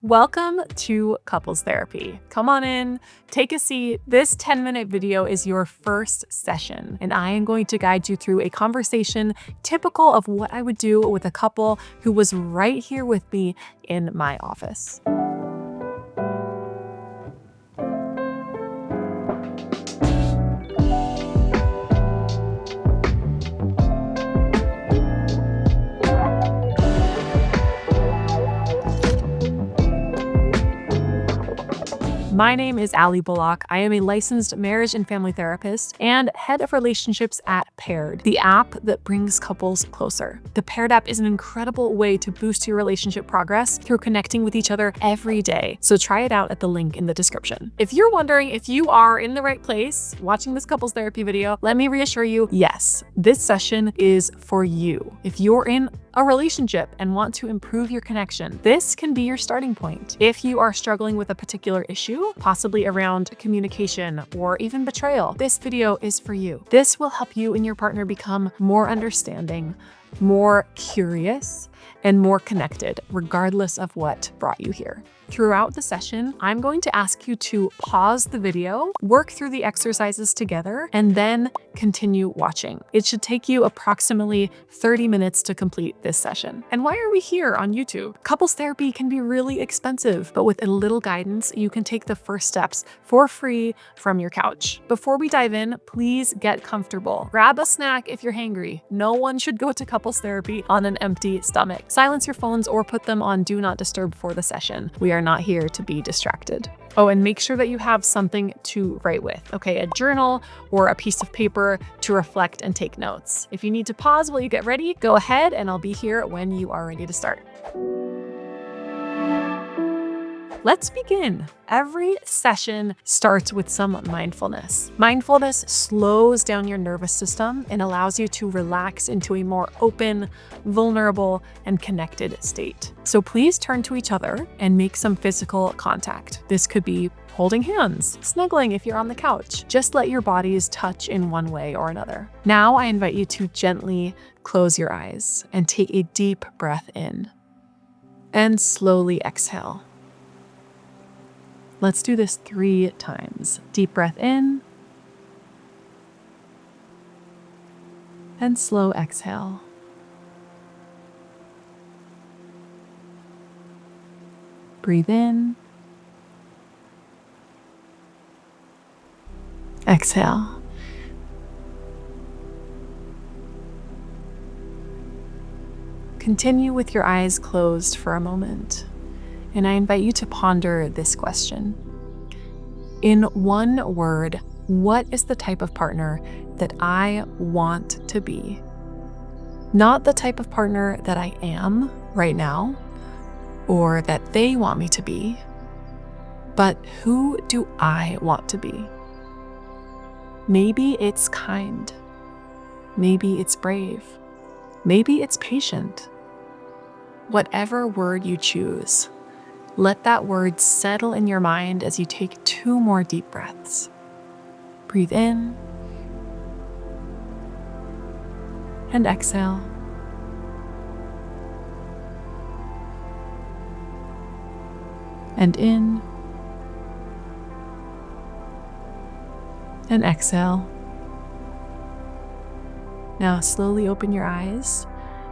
Welcome to couples therapy. Come on in, take a seat. This 10-minute video is your first session, and I am going to guide you through a conversation typical of what I would do with a couple who was right here with me in my office. My name is Bullock. I am a licensed marriage and family therapist and head of relationships at Paired, the app that brings couples closer. The Paired app is an incredible way to boost your relationship progress through connecting with each other every day. So try it out at the link in the description. If you're wondering if you are in the right place watching this couples therapy video, let me reassure you, yes, this session is for you. If you're in a relationship and want to improve your connection, this can be your starting point. If you are struggling with a particular issue, possibly around communication or even betrayal, this video is for you. This will help you and your partner become more understanding, more curious, and more connected, regardless of what brought you here. Throughout the session, I'm going to ask you to pause the video, work through the exercises together, and then continue watching. It should take you approximately 30 minutes to complete this session. And why are we here on YouTube? Couples therapy can be really expensive, but with a little guidance, you can take the first steps for free from your couch. Before we dive in, please get comfortable. Grab a snack if you're hangry. No one should go to couples therapy on an empty stomach. Silence your phones or put them on Do Not Disturb for the session. We are not here to be distracted. Oh, and make sure that you have something to write with, okay? A journal or a piece of paper to reflect and take notes. If you need to pause while you get ready, go ahead and I'll be here when you are ready to start. Let's begin. Every session starts with some mindfulness. Mindfulness slows down your nervous system and allows you to relax into a more open, vulnerable, and connected state. So please turn to each other and make some physical contact. This could be holding hands, snuggling if you're on the couch. Just let your bodies touch in one way or another. Now I invite you to gently close your eyes and take a deep breath in and slowly exhale. Let's do this 3 times. Deep breath in and slow exhale. Breathe in. Exhale. Continue with your eyes closed for a moment. And I invite you to ponder this question. In one word, what is the type of partner that I want to be? Not the type of partner that I am right now, or that they want me to be, but who do I want to be? Maybe it's kind. Maybe it's brave. Maybe it's patient. Whatever word you choose, let that word settle in your mind as you take 2 more deep breaths. Breathe in and exhale. And in and exhale. Now slowly open your eyes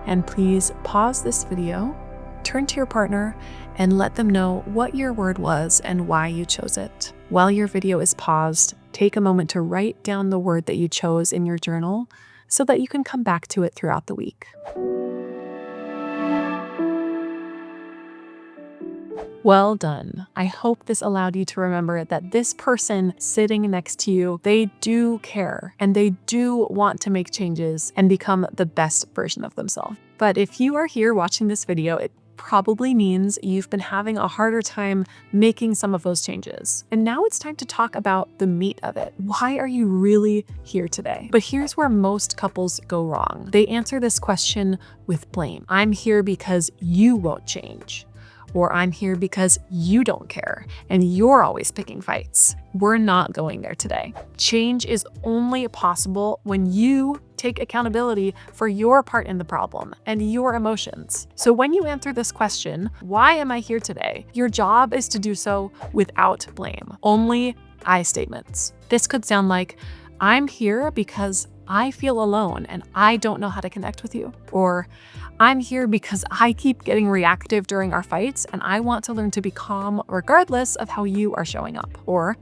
and please pause this video. Turn to your partner and let them know what your word was and why you chose it. While your video is paused, take a moment to write down the word that you chose in your journal so that you can come back to it throughout the week. Well done. I hope this allowed you to remember that this person sitting next to you, they do care and they do want to make changes and become the best version of themselves. But if you are here watching this video, it probably means you've been having a harder time making some of those changes. And now it's time to talk about the meat of it. Why are you really here today? But here's where most couples go wrong. They answer this question with blame. I'm here because you won't change. Or I'm here because you don't care and you're always picking fights. We're not going there today. Change is only possible when you take accountability for your part in the problem and your emotions. So when you answer this question, why am I here today? Your job is to do so without blame. Only I statements. This could sound like, I'm here because I feel alone and I don't know how to connect with you. Or I'm here because I keep getting reactive during our fights and I want to learn to be calm regardless of how you are showing up. Or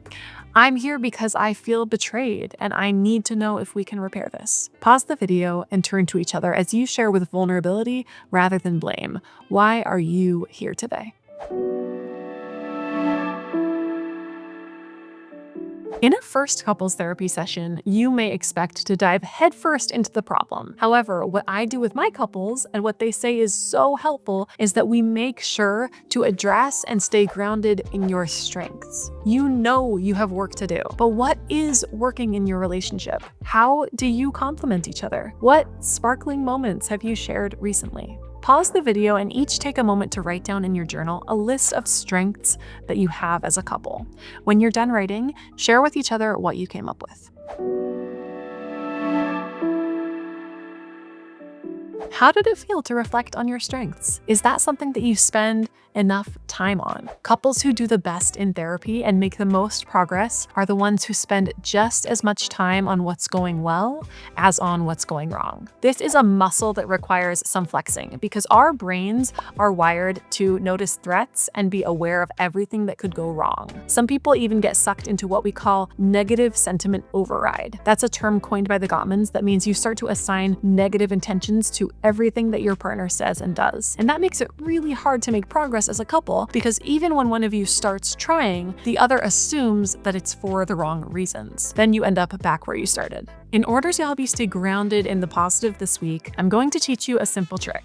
I'm here because I feel betrayed and I need to know if we can repair this. Pause the video and turn to each other as you share with vulnerability rather than blame. Why are you here today? In a first couples therapy session, you may expect to dive headfirst into the problem. However, what I do with my couples and what they say is so helpful is that we make sure to address and stay grounded in your strengths. You know you have work to do, but what is working in your relationship? How do you complement each other? What sparkling moments have you shared recently? Pause the video and each take a moment to write down in your journal a list of strengths that you have as a couple. When you're done writing, share with each other what you came up with. How did it feel to reflect on your strengths? Is that something that you spend enough time on? Couples who do the best in therapy and make the most progress are the ones who spend just as much time on what's going well as on what's going wrong. This is a muscle that requires some flexing because our brains are wired to notice threats and be aware of everything that could go wrong. Some people even get sucked into what we call negative sentiment override. That's a term coined by the Gottmans that means you start to assign negative intentions to everything that your partner says and does. And that makes it really hard to make progress as a couple because even when one of you starts trying, the other assumes that it's for the wrong reasons. Then you end up back where you started. In order to help you stay grounded in the positive this week, I'm going to teach you a simple trick.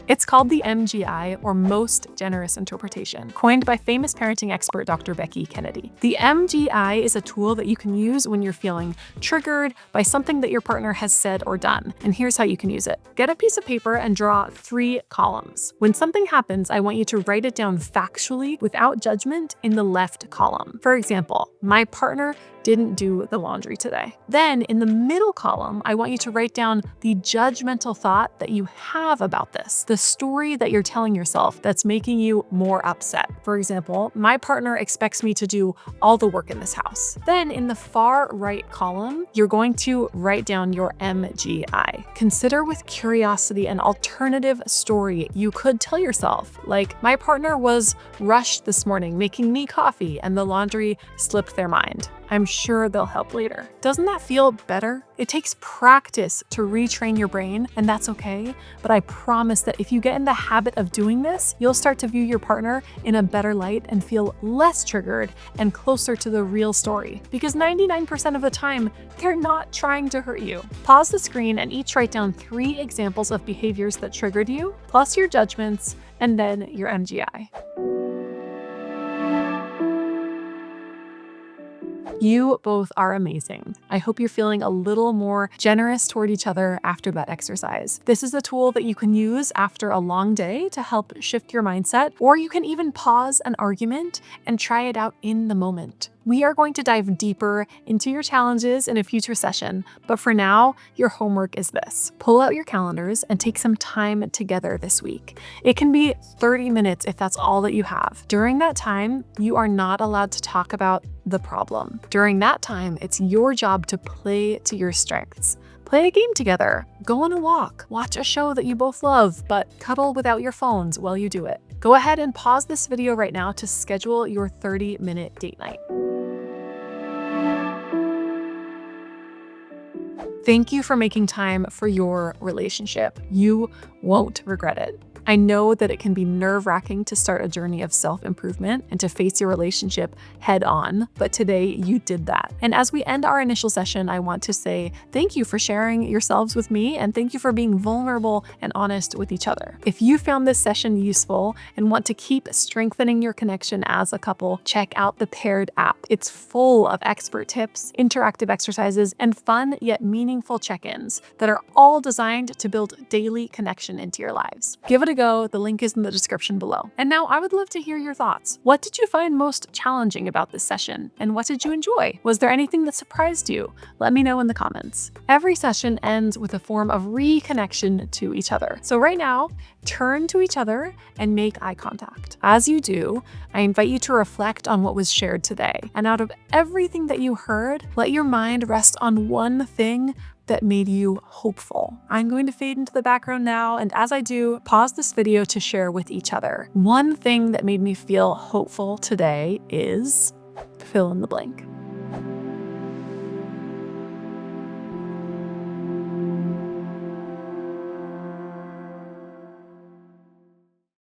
It's called the MGI, or Most Generous Interpretation, coined by famous parenting expert Dr. Becky Kennedy. The MGI is a tool that you can use when you're feeling triggered by something that your partner has said or done. And here's how you can use it. Get a piece of paper and draw 3 columns. When something happens, I want you to write it down factually without judgment in the left column. For example, my partner didn't do the laundry today. Then in the middle column, I want you to write down the judgmental thought that you have about this, the story that you're telling yourself that's making you more upset. For example, my partner expects me to do all the work in this house. Then in the far right column, you're going to write down your MGI. Consider with curiosity an alternative story you could tell yourself, like, my partner was rushed this morning making me coffee and the laundry slipped their mind. I'm sure they'll help later. Doesn't that feel better? It takes practice to retrain your brain, and that's okay, but I promise that if you get in the habit of doing this, you'll start to view your partner in a better light and feel less triggered and closer to the real story. Because 99% of the time, they're not trying to hurt you. Pause the screen and each write down 3 examples of behaviors that triggered you, plus your judgments, and then your MGI. You both are amazing. I hope you're feeling a little more generous toward each other after that exercise. This is a tool that you can use after a long day to help shift your mindset, or you can even pause an argument and try it out in the moment. We are going to dive deeper into your challenges in a future session, but for now, your homework is this. Pull out your calendars and take some time together this week. It can be 30 minutes if that's all that you have. During that time, you are not allowed to talk about the problem. During that time, it's your job to play to your strengths. Play a game together, go on a walk, watch a show that you both love, but cuddle without your phones while you do it. Go ahead and pause this video right now to schedule your 30-minute date night. Thank you for making time for your relationship. You won't regret it. I know that it can be nerve-wracking to start a journey of self-improvement and to face your relationship head-on, but today you did that. And as we end our initial session, I want to say thank you for sharing yourselves with me, and thank you for being vulnerable and honest with each other. If you found this session useful and want to keep strengthening your connection as a couple, check out the Paired app. It's full of expert tips, interactive exercises, and fun yet meaningful check-ins that are all designed to build daily connection into your lives. Give it a to go. The link is in the description below. And now I would love to hear your thoughts. What did you find most challenging about this session? And what did you enjoy? Was there anything that surprised you? Let me know in the comments. Every session ends with a form of reconnection to each other. So right now, turn to each other and make eye contact. As you do, I invite you to reflect on what was shared today. And out of everything that you heard, let your mind rest on one thing that made you hopeful. I'm going to fade into the background now, and as I do, pause this video to share with each other. One thing that made me feel hopeful today is fill in the blank.